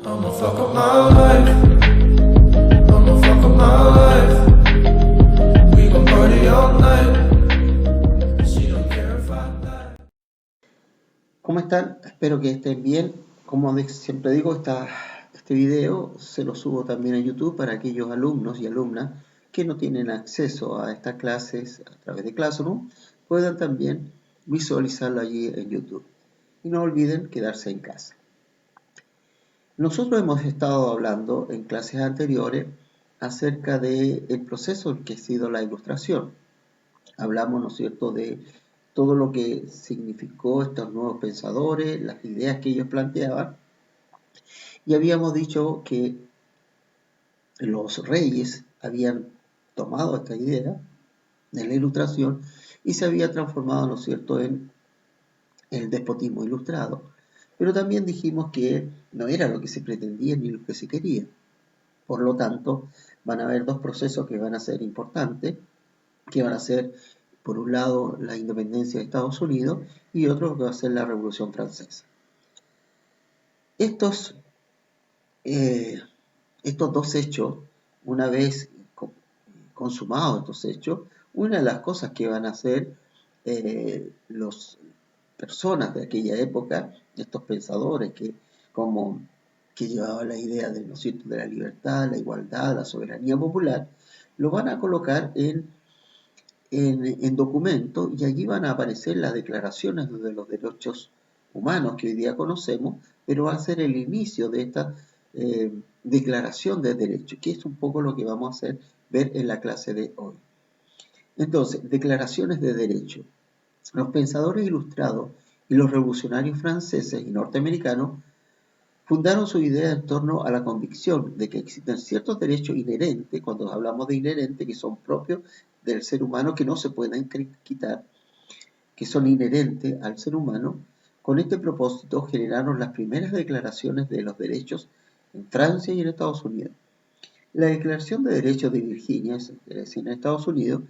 I'ma fuck up my life. I'ma fuck up my life. We gon' party all night. She don't care if I die. ¿Cómo están? Espero que estén bien. Como siempre digo, este video se lo subo también a YouTube para aquellos alumnos y alumnas que no tienen acceso a estas clases a través de Classroom, puedan también visualizarlo allí en YouTube. Y no olviden quedarse en casa. Nosotros hemos estado hablando en clases anteriores acerca del proceso que ha sido la ilustración. Hablamos, ¿no es cierto?, de todo lo que significó estos nuevos pensadores, las ideas que ellos planteaban, y habíamos dicho que los reyes habían tomado esta idea de la ilustración y se había transformado, ¿no es cierto?, en el despotismo ilustrado. Pero también dijimos que no era lo que se pretendía ni lo que se quería. Por lo tanto, van a haber dos procesos que van a ser importantes, que van a ser, por un lado, la independencia de Estados Unidos y otro que va a ser la Revolución Francesa. Estos dos hechos, una vez consumados estos hechos, una de las cosas que van a hacer las personas de aquella época, estos pensadores que llevaban la idea de la libertad, la igualdad, la soberanía popular, lo van a colocar en documentos y allí van a aparecer las declaraciones de los derechos humanos que hoy día conocemos, pero va a ser el inicio de esta declaración de derechos, que es un poco lo que vamos a ver en la clase de hoy. Entonces, declaraciones de derechos. Los pensadores ilustrados y los revolucionarios franceses y norteamericanos fundaron su idea en torno a la convicción de que existen ciertos derechos inherentes, cuando hablamos de inherentes, que son propios del ser humano, que no se pueden quitar, que son inherentes al ser humano. Con este propósito generaron las primeras declaraciones de los derechos en Francia y en Estados Unidos. La Declaración de Derechos de Virginia, es decir, en Estados Unidos,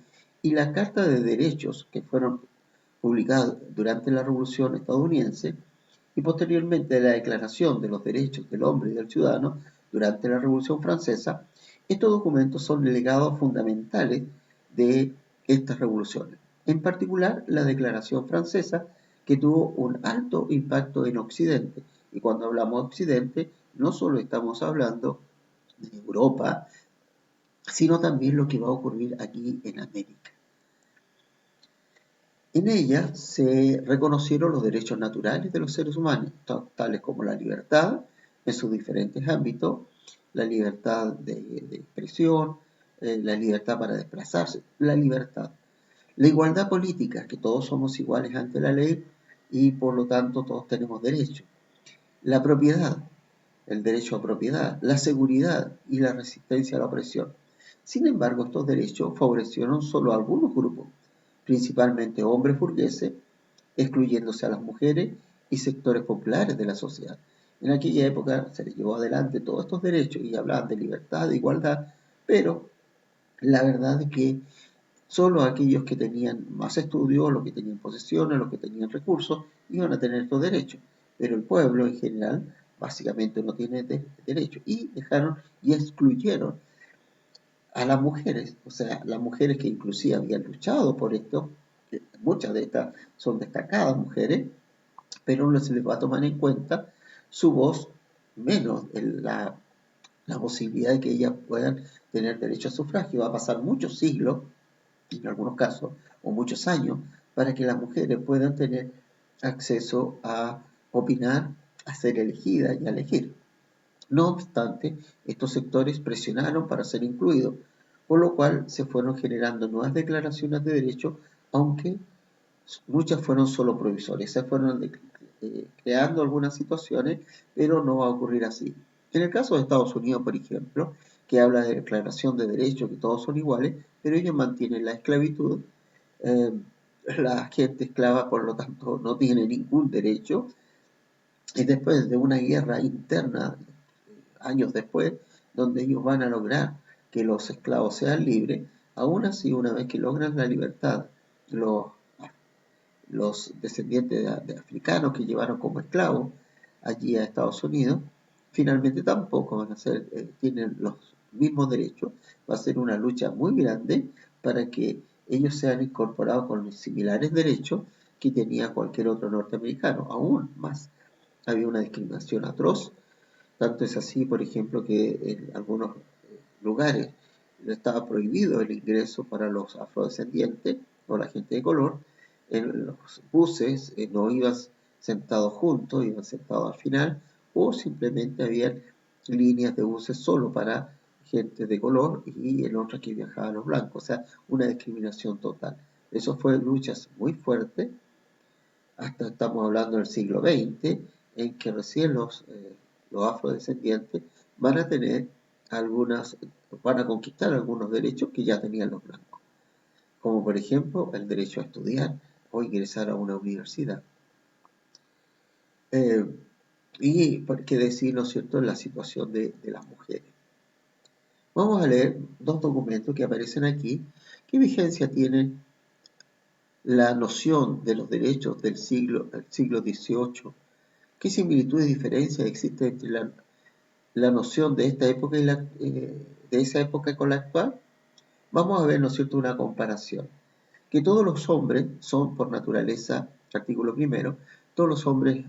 y la Carta de Derechos, que fueron publicadas durante la Revolución estadounidense, y posteriormente la Declaración de los Derechos del Hombre y del Ciudadano durante la Revolución Francesa, estos documentos son legados fundamentales de estas revoluciones. En particular, la Declaración Francesa, que tuvo un alto impacto en Occidente. Y cuando hablamos de Occidente, no solo estamos hablando de Europa, sino también lo que va a ocurrir aquí en América. En ella se reconocieron los derechos naturales de los seres humanos, tales como la libertad en sus diferentes ámbitos, la libertad de expresión, la libertad para desplazarse, la libertad. La igualdad política, que todos somos iguales ante la ley y por lo tanto todos tenemos derechos. La propiedad, el derecho a propiedad, la seguridad y la resistencia a la opresión. Sin embargo, estos derechos favorecieron solo a algunos grupos, principalmente hombres burgueses, excluyéndose a las mujeres y sectores populares de la sociedad. En aquella época se les llevó adelante todos estos derechos y hablaban de libertad, de igualdad, pero la verdad es que solo aquellos que tenían más estudios, los que tenían posesiones, los que tenían recursos, iban a tener estos derechos. Pero el pueblo en general básicamente no tiene derecho. Y dejaron y excluyeron a las mujeres, o sea, las mujeres que inclusive habían luchado por esto, muchas de estas son destacadas mujeres, pero no se les va a tomar en cuenta su voz, menos la posibilidad de que ellas puedan tener derecho a sufragio. Va a pasar muchos siglos, en algunos casos, o muchos años, para que las mujeres puedan tener acceso a opinar, a ser elegidas y a elegir. No obstante, estos sectores presionaron para ser incluidos, por lo cual se fueron generando nuevas declaraciones de derechos, aunque muchas fueron solo provisorias. Se fueron creando algunas situaciones, pero no va a ocurrir así. En el caso de Estados Unidos, por ejemplo, que habla de declaración de derechos, que todos son iguales, pero ellos mantienen la esclavitud. La gente esclava, por lo tanto, no tiene ningún derecho. Y después de una guerra interna, años después, donde ellos van a lograr que los esclavos sean libres, aún así, una vez que logran la libertad, los descendientes de africanos que llevaron como esclavos allí a Estados Unidos, finalmente tampoco van a ser, tienen los mismos derechos. Va a ser una lucha muy grande para que ellos sean incorporados con los similares derechos que tenía cualquier otro norteamericano, aún más. Había una discriminación atroz, tanto es así, por ejemplo, que en algunos lugares estaba prohibido el ingreso para los afrodescendientes o la gente de color. En los buses no iban sentados juntos, iban sentados al final, o simplemente había líneas de buses solo para gente de color y en otras que viajaban los blancos, o sea, una discriminación total. Eso fue luchas muy fuertes, hasta estamos hablando del siglo XX, en que recién los afrodescendientes van a tener algunas, van a conquistar algunos derechos que ya tenían los blancos, como por ejemplo el derecho a estudiar o ingresar a una universidad. Y por qué decir, ¿no es cierto?, la situación de las mujeres. Vamos a leer dos documentos que aparecen aquí. ¿Qué vigencia tienen la noción de los derechos del siglo XVIII? ¿Qué similitudes y diferencias existen entre la noción de esta época y de esa época con la actual? Vamos a ver, ¿no es cierto?, una comparación. Que todos los hombres son por naturaleza, artículo primero, todos los hombres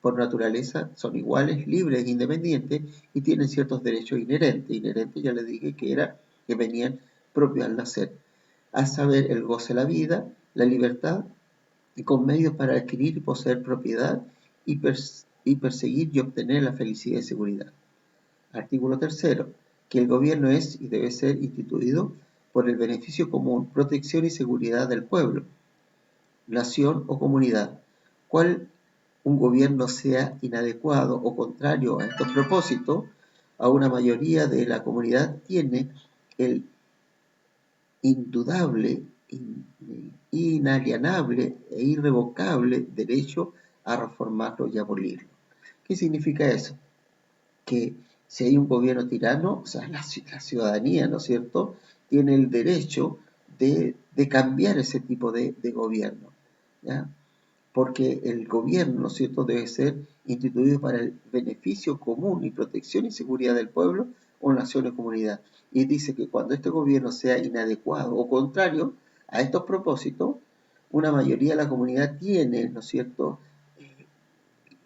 por naturaleza son iguales, libres e independientes y tienen ciertos derechos inherentes. Inherentes ya les dije que venían propios al nacer, a saber, el goce de la vida, la libertad y con medios para adquirir y poseer propiedad y perseguir y obtener la felicidad y seguridad. Artículo tercero, que el gobierno es y debe ser instituido por el beneficio común, protección y seguridad del pueblo, nación o comunidad. Cual un gobierno sea inadecuado o contrario a estos propósitos, a una mayoría de la comunidad tiene el indudable, inalienable e irrevocable derecho a reformarlo y abolirlo. ¿Qué significa eso? Que si hay un gobierno tirano, o sea, la ciudadanía, ¿no es cierto?, tiene el derecho de cambiar ese tipo de gobierno, ¿ya? Porque el gobierno, ¿no es cierto?, debe ser instituido para el beneficio común y protección y seguridad del pueblo o nación o comunidad. Y dice que cuando este gobierno sea inadecuado o contrario a estos propósitos, una mayoría de la comunidad tiene, ¿no es cierto?,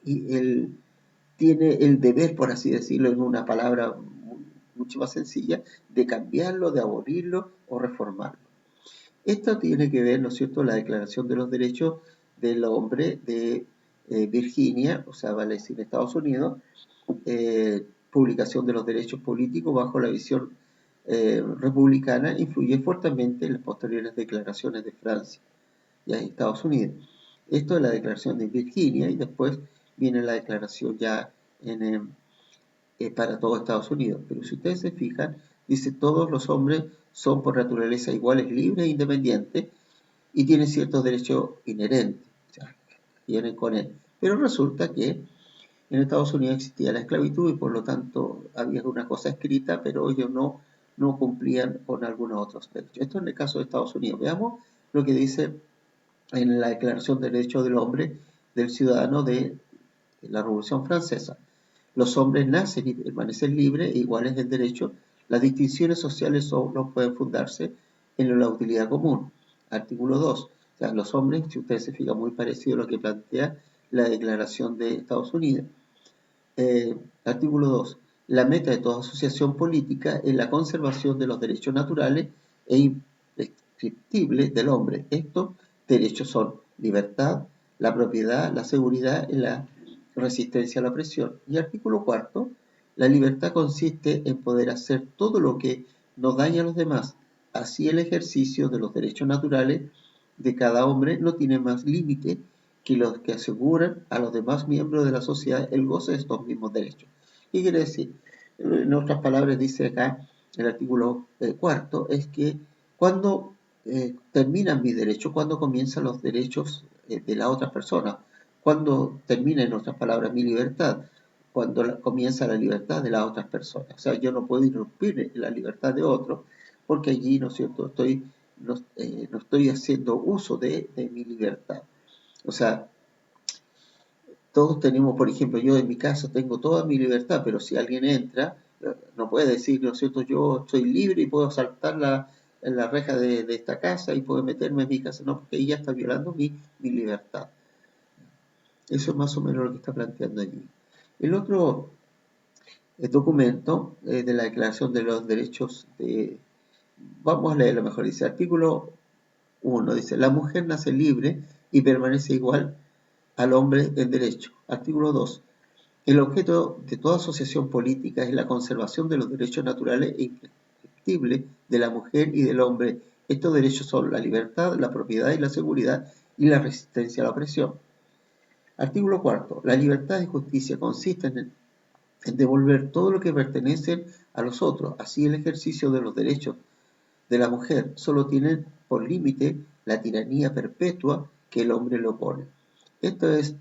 tiene el deber, por así decirlo, en una palabra mucho más sencilla, de cambiarlo, de abolirlo o reformarlo. Esto tiene que ver, ¿no es cierto?, la Declaración de los Derechos del Hombre de Virginia, o sea, vale decir Estados Unidos, publicación de los derechos políticos bajo la visión republicana, influye fuertemente en las posteriores declaraciones de Francia y de Estados Unidos. Esto es la Declaración de Virginia y después viene la declaración ya para todo Estados Unidos. Pero si ustedes se fijan, dice todos los hombres son por naturaleza iguales, libres e independientes y tienen ciertos derechos inherentes, o sea, vienen con él. Pero resulta que en Estados Unidos existía la esclavitud y por lo tanto había una cosa escrita, pero ellos no cumplían con algunos otros derechos. Esto en el caso de Estados Unidos. Veamos lo que dice en la Declaración de Derechos del Hombre del Ciudadano de la Revolución Francesa. Los hombres nacen y permanecen libres e iguales en derecho. Las distinciones sociales solo pueden fundarse en la utilidad común. Artículo 2. O sea, los hombres, si ustedes se fijan, muy parecido a lo que plantea la Declaración de Estados Unidos. Artículo 2. La meta de toda asociación política es la conservación de los derechos naturales e imprescriptibles del hombre. Estos derechos son libertad, la propiedad, la seguridad y la resistencia a la opresión. Y artículo 4. La libertad consiste en poder hacer todo lo que no daña a los demás. Así el ejercicio de los derechos naturales de cada hombre no tiene más límite que los que aseguran a los demás miembros de la sociedad el goce de estos mismos derechos. ¿Qué quiere decir? En otras palabras, dice acá el artículo 4, es que cuando terminan mis derechos, cuando comienzan los derechos de la otra persona, cuando termina, en otras palabras, mi libertad, cuando comienza la libertad de las otras personas. O sea, yo no puedo irrumpir en la libertad de otro, porque allí, ¿no es cierto?, no estoy haciendo uso de mi libertad. O sea, todos tenemos, por ejemplo, yo en mi casa tengo toda mi libertad, pero si alguien entra, no puede decir, ¿no es cierto?, yo soy libre y puedo saltar en la reja de esta casa y puedo meterme en mi casa, no, porque ella está violando mi libertad. Eso es más o menos lo que está planteando allí. El otro documento de la Declaración de los Derechos vamos a leerlo mejor, dice artículo 1, dice, la mujer nace libre y permanece igual al hombre en derecho. Artículo 2, el objeto de toda asociación política es la conservación de los derechos naturales e imprescriptibles de la mujer y del hombre. Estos derechos son la libertad, la propiedad y la seguridad y la resistencia a la opresión. Artículo 4, la libertad y justicia consisten en devolver todo lo que pertenece a los otros. Así el ejercicio de los derechos de la mujer solo tiene por límite la tiranía perpetua que el hombre le opone. Esto es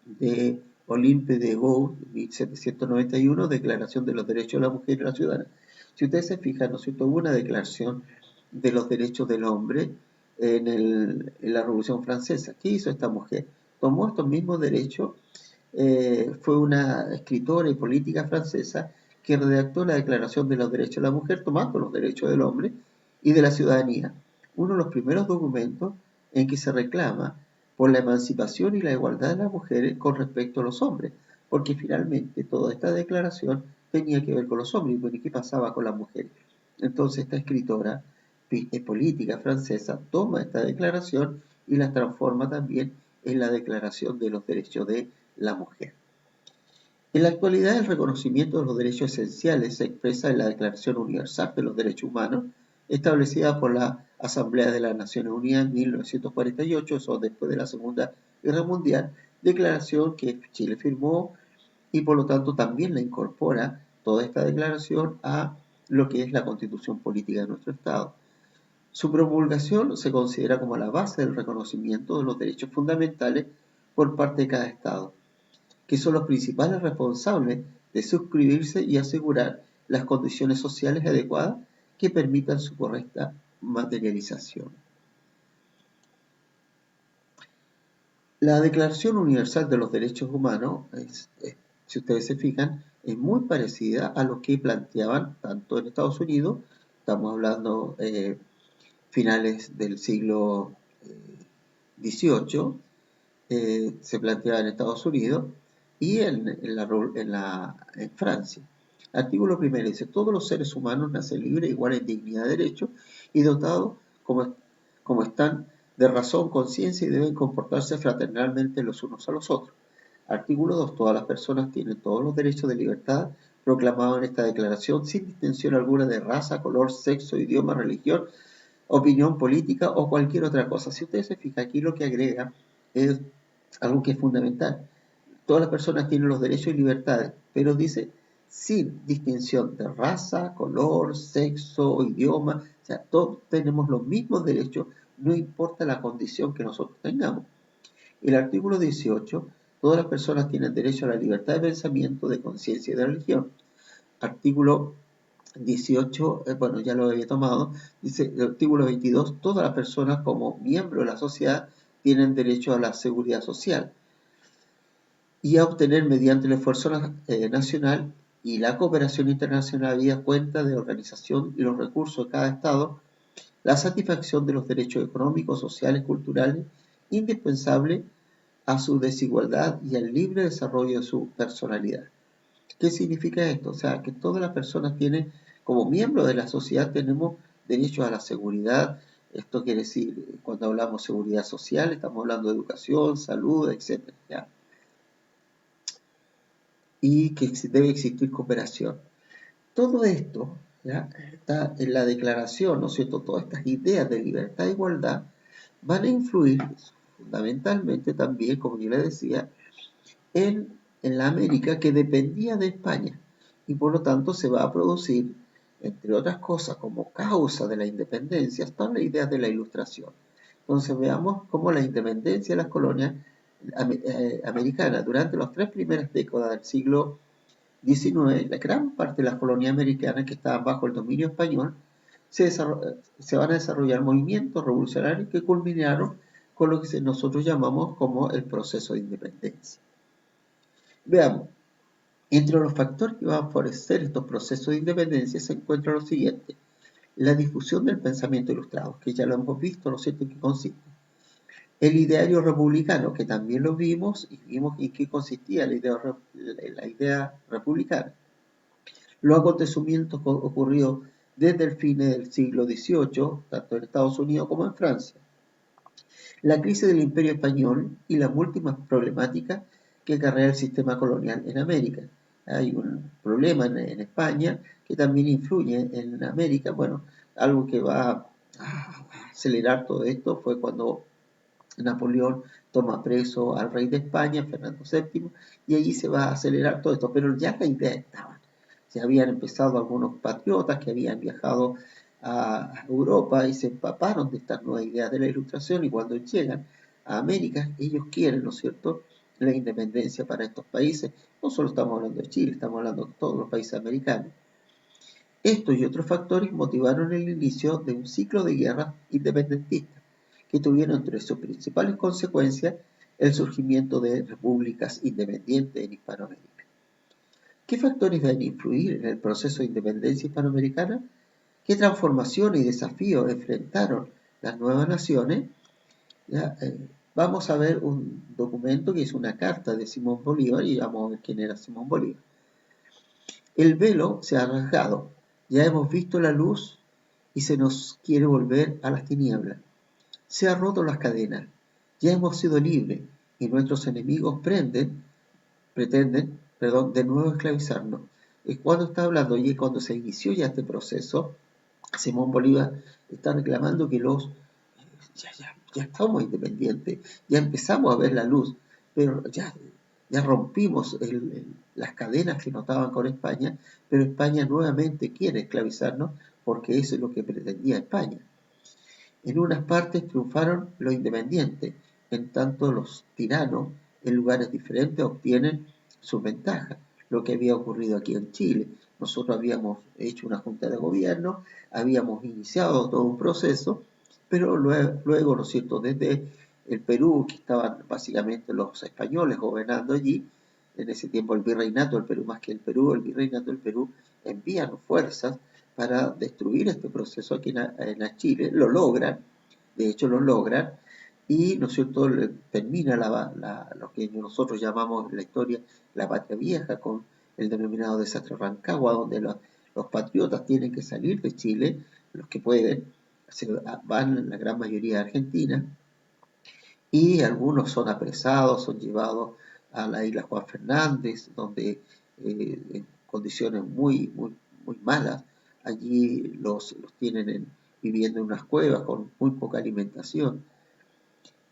de Olympe de Gouges, 1791, Declaración de los Derechos de la Mujer y la Ciudadana. Si ustedes se fijan, ¿no es cierto?, hubo una declaración de los derechos del hombre en la Revolución Francesa. ¿Qué hizo esta mujer? Tomó estos mismos derechos, fue una escritora y política francesa que redactó la Declaración de los Derechos de la Mujer tomando los derechos del hombre y de la ciudadanía. Uno de los primeros documentos en que se reclama por la emancipación y la igualdad de las mujeres con respecto a los hombres, porque finalmente toda esta declaración tenía que ver con los hombres, y qué pasaba con las mujeres. Entonces esta escritora política francesa toma esta declaración y la transforma también en la Declaración de los Derechos de la Mujer. En la actualidad, el reconocimiento de los derechos esenciales se expresa en la Declaración Universal de los Derechos Humanos, establecida por la Asamblea de las Naciones Unidas en 1948, eso después de la Segunda Guerra Mundial, declaración que Chile firmó y por lo tanto también la incorpora toda esta declaración a lo que es la Constitución Política de nuestro Estado. Su promulgación se considera como la base del reconocimiento de los derechos fundamentales por parte de cada Estado, que son los principales responsables de suscribirse y asegurar las condiciones sociales adecuadas que permitan su correcta materialización. La Declaración Universal de los Derechos Humanos, si ustedes se fijan, es muy parecida a lo que planteaban tanto en Estados Unidos, estamos hablando finales del siglo XVIII, se planteaba en Estados Unidos y en Francia. Artículo 1 dice, todos los seres humanos nacen libres, iguales en dignidad de derechos y dotados como están de razón, conciencia y deben comportarse fraternalmente los unos a los otros. Artículo 2, todas las personas tienen todos los derechos de libertad proclamados en esta declaración sin distinción alguna de raza, color, sexo, idioma, religión, opinión política o cualquier otra cosa. Si ustedes se fijan, aquí lo que agrega es algo que es fundamental. Todas las personas tienen los derechos y libertades, pero dice sin distinción de raza, color, sexo, idioma, o sea, todos tenemos los mismos derechos, no importa la condición que nosotros tengamos. El artículo 18, todas las personas tienen derecho a la libertad de pensamiento, de conciencia y de religión. Artículo 18, bueno, ya lo había tomado, dice el artículo 22, todas las personas como miembros de la sociedad tienen derecho a la seguridad social y a obtener mediante el esfuerzo nacional y la cooperación internacional habida cuenta de organización y los recursos de cada Estado, la satisfacción de los derechos económicos, sociales, culturales, indispensable a su desigualdad y al libre desarrollo de su personalidad. ¿Qué significa esto? O sea, que todas las personas tienen, como miembros de la sociedad, tenemos derecho a la seguridad. Esto quiere decir, cuando hablamos de seguridad social, estamos hablando de educación, salud, etc. ¿ya? Y que debe existir cooperación. Todo esto ¿ya? Está en la declaración, ¿no es cierto? Todas estas ideas de libertad e igualdad van a influir fundamentalmente también, como yo les decía, en la América que dependía de España y por lo tanto se va a producir, entre otras cosas, como causa de la independencia, todas las ideas de la Ilustración. Entonces veamos cómo la independencia de las colonias americanas durante las 3 primeras décadas del siglo XIX, la gran parte de las colonias americanas que estaban bajo el dominio español, se van a desarrollar movimientos revolucionarios que culminaron con lo que nosotros llamamos como el proceso de independencia. Veamos, entre los factores que van a favorecer estos procesos de independencia se encuentra lo siguiente: la difusión del pensamiento ilustrado, que ya lo hemos visto, ¿no es cierto?, en qué consiste. El ideario republicano, que también lo vimos y vimos en qué consistía la idea republicana. Los acontecimientos ocurridos desde el fin del siglo XVIII, tanto en Estados Unidos como en Francia. La crisis del Imperio Español y las múltiples problemáticas que acarrea el sistema colonial en América. Hay un problema en España que también influye en América. Bueno, algo que va a acelerar todo esto fue cuando Napoleón toma preso al rey de España, Fernando VII, y allí se va a acelerar todo esto, pero ya la idea estaba. Se habían empezado algunos patriotas que habían viajado a Europa y se empaparon de estas nuevas ideas de la Ilustración, y cuando llegan a América, ellos quieren, ¿no es cierto?, la independencia para estos países. No solo estamos hablando de Chile, estamos hablando de todos los países americanos. Estos y otros factores motivaron el inicio de un ciclo de guerras independentistas, que tuvieron entre sus principales consecuencias el surgimiento de repúblicas independientes en Hispanoamérica. ¿Qué factores deben influir en el proceso de independencia hispanoamericana? ¿Qué transformaciones y desafíos enfrentaron las nuevas naciones? ¿Ya? Vamos a ver un documento que es una carta de Simón Bolívar y vamos a ver quién era Simón Bolívar. El velo se ha rasgado, ya hemos visto la luz y se nos quiere volver a las tinieblas. Se han roto las cadenas, ya hemos sido libres y nuestros enemigos pretenden, de nuevo esclavizarnos. Es cuando está hablando y es cuando se inició ya este proceso. Simón Bolívar está reclamando que ya estamos independientes, ya empezamos a ver la luz, pero ya rompimos las cadenas que nos daban con España, pero España nuevamente quiere esclavizarnos porque eso es lo que pretendía España. En unas partes triunfaron los independientes, en tanto los tiranos en lugares diferentes obtienen sus ventajas, lo que había ocurrido aquí en Chile. Nosotros habíamos hecho una junta de gobierno, habíamos iniciado todo un proceso, pero luego, ¿no es cierto?, desde el Perú, que estaban básicamente los españoles gobernando allí, en ese tiempo el virreinato del Perú, más que el Perú, el virreinato del Perú envían fuerzas para destruir este proceso aquí en Chile, lo logran, de hecho lo logran, y, ¿no es cierto?, termina lo que nosotros llamamos en la historia la patria vieja, con el denominado desastre Rancagua, donde los patriotas tienen que salir de Chile, los que pueden, van la gran mayoría a Argentina, y algunos son apresados, son llevados a la isla Juan Fernández, donde en condiciones muy malas, allí los tienen viviendo en unas cuevas con muy poca alimentación.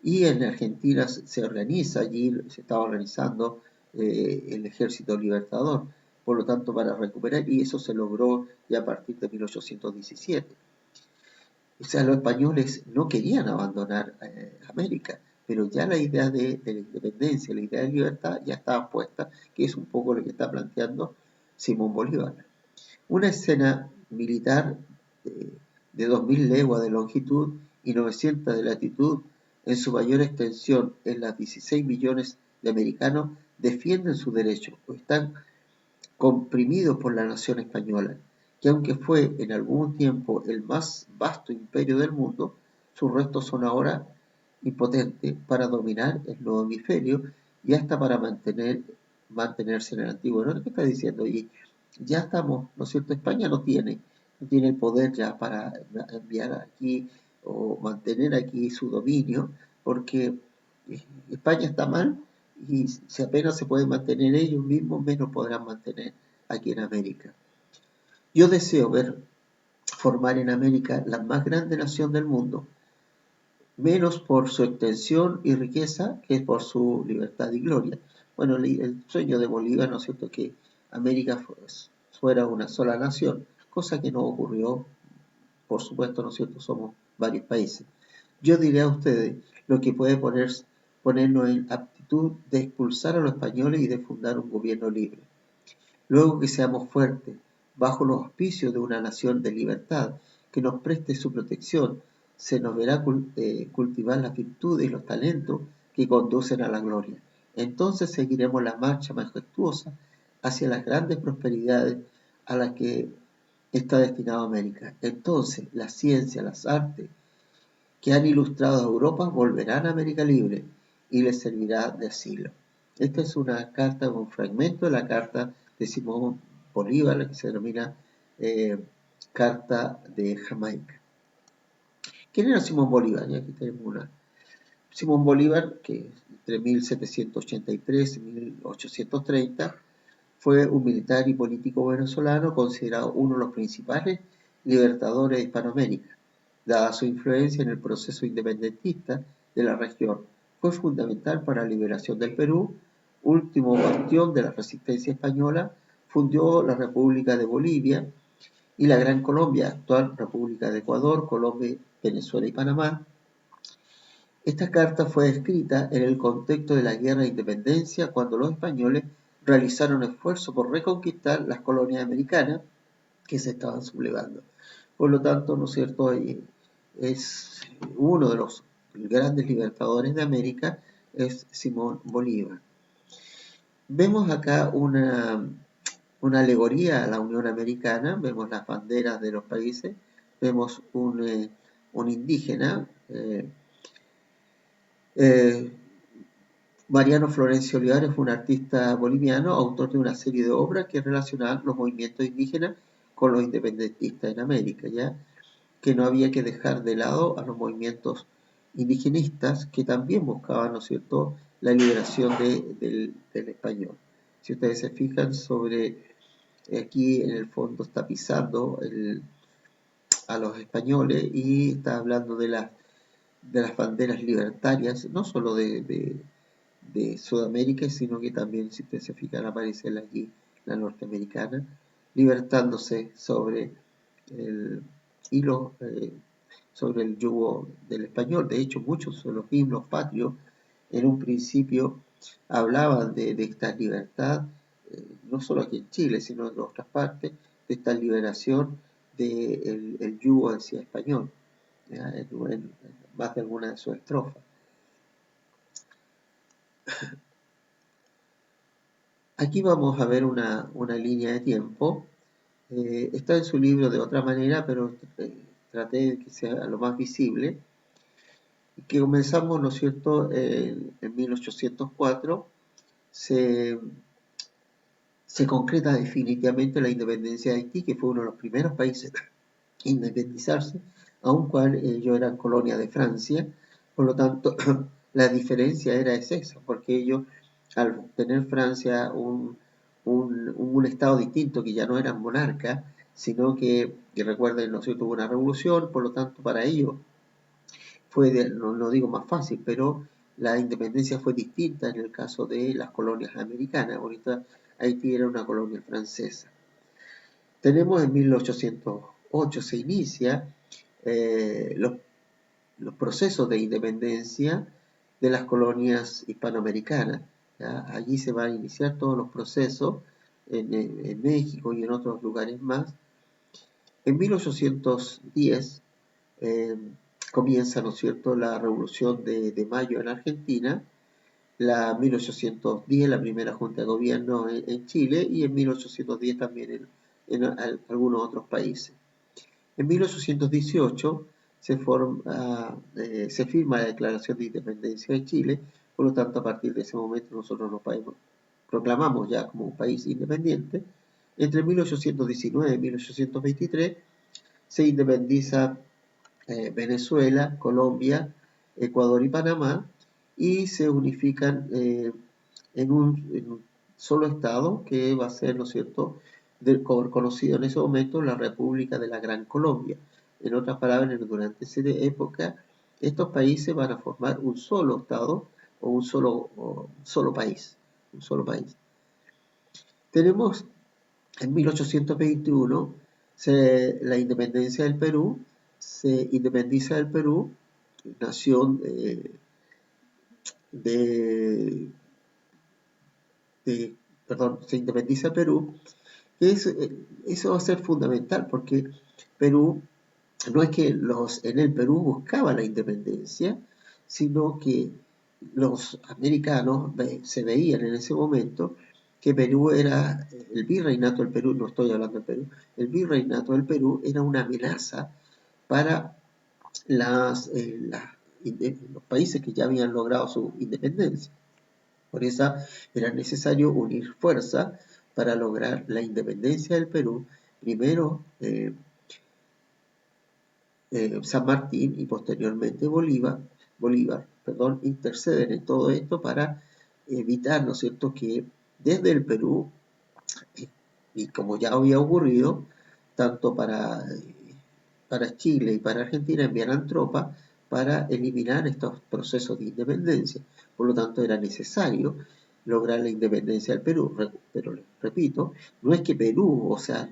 Y en Argentina se organiza, allí se estaba organizando el Ejército Libertador, por lo tanto para recuperar, y eso se logró ya a partir de 1817. O sea, los españoles no querían abandonar América, pero ya la idea de la independencia, la idea de libertad ya estaba puesta, que es un poco lo que está planteando Simón Bolívar. Una escena militar de 2000 leguas de longitud y 900 de latitud, en su mayor extensión en las 16 millones de americanos, defienden su derecho o están comprimidos por la nación española, que aunque fue en algún tiempo el más vasto imperio del mundo, sus restos son ahora impotentes para dominar el nuevo hemisferio y hasta para mantenerse en el antiguo. ¿No? ¿Qué está diciendo? Y ya estamos, ¿no es cierto? España no tiene el poder ya para enviar aquí o mantener aquí su dominio, porque España está mal y si apenas se pueden mantener ellos mismos, menos podrán mantener aquí en América. Yo deseo ver formar en América la más grande nación del mundo, menos por su extensión y riqueza que por su libertad y gloria. Bueno, el sueño de Bolívar, ¿no es cierto?, que América fuera una sola nación, cosa que no ocurrió, por supuesto, ¿no es cierto?, somos varios países. Yo diré a ustedes lo que puede ponernos en aptitud de expulsar a los españoles y de fundar un gobierno libre. Luego que seamos fuertes, bajo los auspicios de una nación de libertad, que nos preste su protección, se nos verá cultivar las virtudes y los talentos que conducen a la gloria. entonces seguiremos la marcha majestuosa hacia las grandes prosperidades a las que está destinado América. Entonces, la ciencia, las artes que han ilustrado a Europa volverán a América Libre y les servirá de asilo. Esta es una carta, un fragmento de la carta de Simón Bolívar, la que se denomina Carta de Jamaica. ¿Quién era Simón Bolívar? Y aquí tenemos una. Simón Bolívar, que entre 1783 y 1830 fue un militar y político venezolano considerado uno de los principales libertadores de Hispanoamérica. Dada su influencia en el proceso independentista de la región, fue fundamental para la liberación del Perú, último bastión de la resistencia española, fundó la República de Bolivia y la Gran Colombia, actual República de Ecuador, Colombia, Venezuela y Panamá. Esta carta fue escrita en el contexto de la Guerra de Independencia, cuando los españoles realizaron esfuerzos por reconquistar las colonias americanas que se estaban sublevando. Por lo tanto, ¿no es cierto?, es uno de los grandes libertadores de América, es Simón Bolívar. Vemos acá una alegoría a la Unión Americana, vemos las banderas de los países, vemos un indígena, Mariano Florencio Olivares fue un artista boliviano, autor de una serie de obras que relacionaban los movimientos indígenas con los independentistas en América, ya que no había que dejar de lado a los movimientos indigenistas que también buscaban, ¿no es cierto?, la liberación del español. Si ustedes se fijan sobre, aquí en el fondo está pisando a los españoles y está hablando de las banderas libertarias, no solo de Sudamérica, sino que también, si ustedes se fijan, aparece allí la norteamericana, libertándose sobre el hilo, sobre el yugo del español. De hecho, muchos de los himnos patrios en un principio hablaban de esta libertad, no solo aquí en Chile, sino en otras partes, de esta liberación del yugo hacia español, en más de alguna de sus estrofas. Aquí vamos a ver una línea de tiempo. Está en su libro de otra manera, pero traté de que sea lo más visible. Que comenzamos, ¿no es cierto?, en 1804, se concreta definitivamente la independencia de Haití, que fue uno de los primeros países a independizarse, aun cuando ellos eran colonia de Francia. Por lo tanto, la diferencia era esa, porque ellos, al tener Francia un estado distinto, que ya no eran monarcas, sino que recuerden, ¿no es cierto?, hubo una revolución, por lo tanto, para ellos fue, no digo más fácil, pero la independencia fue distinta en el caso de las colonias americanas. Ahorita Haití era una colonia francesa. Tenemos en 1808 se inicia los procesos de independencia de las colonias hispanoamericanas, ¿ya? Allí se van a iniciar todos los procesos en México y en otros lugares más. En 1810 comienza, ¿no es cierto?, la Revolución de Mayo en Argentina, la 1810 la primera Junta de Gobierno en Chile y en 1810 también en algunos otros países. En 1818 se firma la Declaración de Independencia de Chile, por lo tanto a partir de ese momento nosotros nos proclamamos ya como un país independiente. Entre 1819 y 1823 se independiza Venezuela, Colombia, Ecuador y Panamá, y se unifican en un solo estado que va a ser, ¿no es cierto?, conocido en ese momento la República de la Gran Colombia. En otras palabras, durante esa época, estos países van a formar un solo estado o un solo país. Tenemos en 1821 la independencia del Perú, se independiza del Perú, nación se independiza Perú. Eso va a ser fundamental porque Perú, no es que en el Perú buscaban la independencia, sino que los americanos se veían en ese momento que Perú era, el virreinato del Perú, no estoy hablando del Perú, el virreinato del Perú era una amenaza para los países que ya habían logrado su independencia. Por eso era necesario unir fuerzas para lograr la independencia del Perú. Primero San Martín y posteriormente Bolívar, interceden en todo esto para evitar, ¿no es cierto?, que desde el Perú, y como ya había ocurrido, tanto para Chile y para Argentina enviaran tropas para eliminar estos procesos de independencia. Por lo tanto, era necesario lograr la independencia del Perú. Pero, repito, no es que Perú, o sea,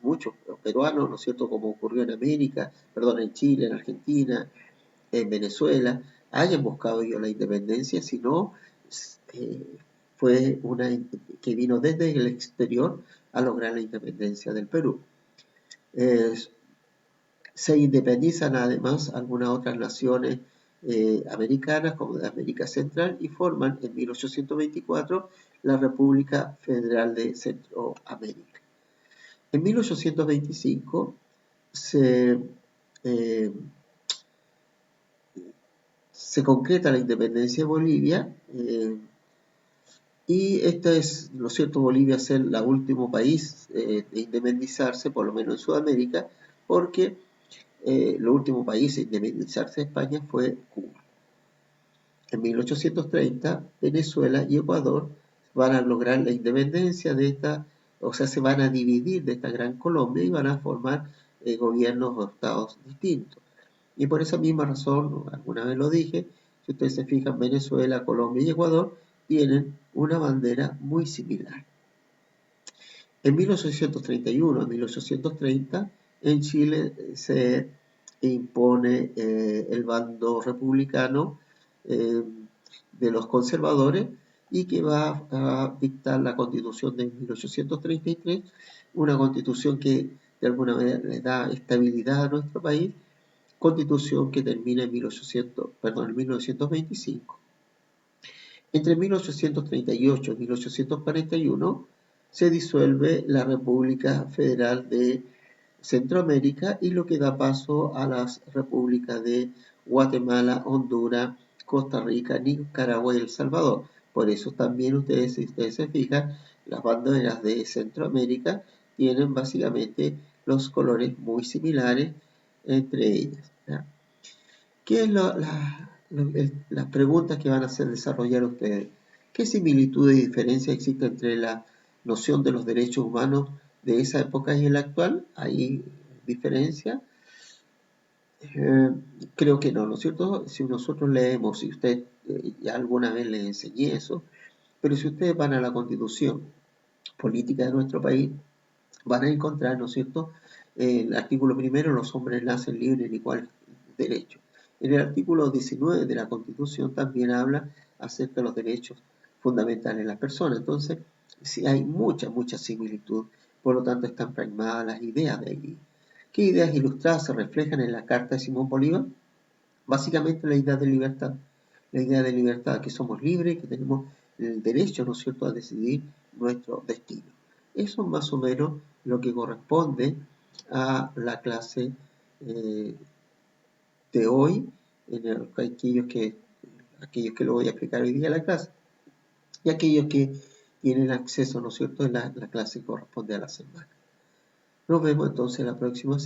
muchos peruanos, ¿no es cierto?, como ocurrió en América, perdón, en Chile, en Argentina, en Venezuela, hayan buscado ellos la independencia, sino fue una que vino desde el exterior a lograr la independencia del Perú. Se independizan además algunas otras naciones americanas, como de América Central, y forman en 1824 la República Federal de Centroamérica. En 1825 se concreta la independencia de Bolivia, y esta es, ¿no es cierto?, Bolivia ser el último país de independizarse, por lo menos en Sudamérica, porque el último país en independizarse de España fue Cuba. En 1830, Venezuela y Ecuador van a lograr la independencia de esta, o sea, se van a dividir de esta gran Colombia y van a formar gobiernos o estados distintos. Y por esa misma razón, alguna vez lo dije, si ustedes se fijan, Venezuela, Colombia y Ecuador tienen una bandera muy similar. En 1831 a 1830, en Chile se impone el bando republicano de los conservadores y que va a dictar la Constitución de 1833, una Constitución que de alguna manera le da estabilidad a nuestro país, Constitución que termina en 1925. Entre 1838 y 1841 se disuelve la República Federal de Centroamérica y lo que da paso a las repúblicas de Guatemala, Honduras, Costa Rica, Nicaragua y El Salvador. Por eso también ustedes, si ustedes se fijan, las banderas de Centroamérica tienen básicamente los colores muy similares entre ellas, ¿ya? ¿Qué es las preguntas que van a hacer desarrollar ustedes? ¿Qué similitudes y diferencias existen entre la noción de los derechos humanos de esa época y el actual? ¿Hay diferencia? Creo que no, ¿no es cierto? Si nosotros leemos, si usted ya alguna vez les enseñé eso, pero si ustedes van a la Constitución política de nuestro país, van a encontrar, ¿no es cierto?, el artículo primero, los hombres nacen libres en igual derecho. En el artículo 19 de la Constitución también habla acerca de los derechos fundamentales de las personas. Entonces, sí hay mucha similitud, por lo tanto están plasmadas las ideas de allí. ¿Qué ideas ilustradas se reflejan en la Carta de Simón Bolívar? Básicamente la idea de libertad. La idea de libertad, que somos libres, que tenemos el derecho, ¿no es cierto?, a decidir nuestro destino. Eso es más o menos lo que corresponde a la clase de hoy, en aquellos que lo voy a explicar hoy día en la clase, y aquellos que tienen acceso, ¿no es cierto?, en la clase que corresponde a la semana. Nos vemos entonces la próxima semana.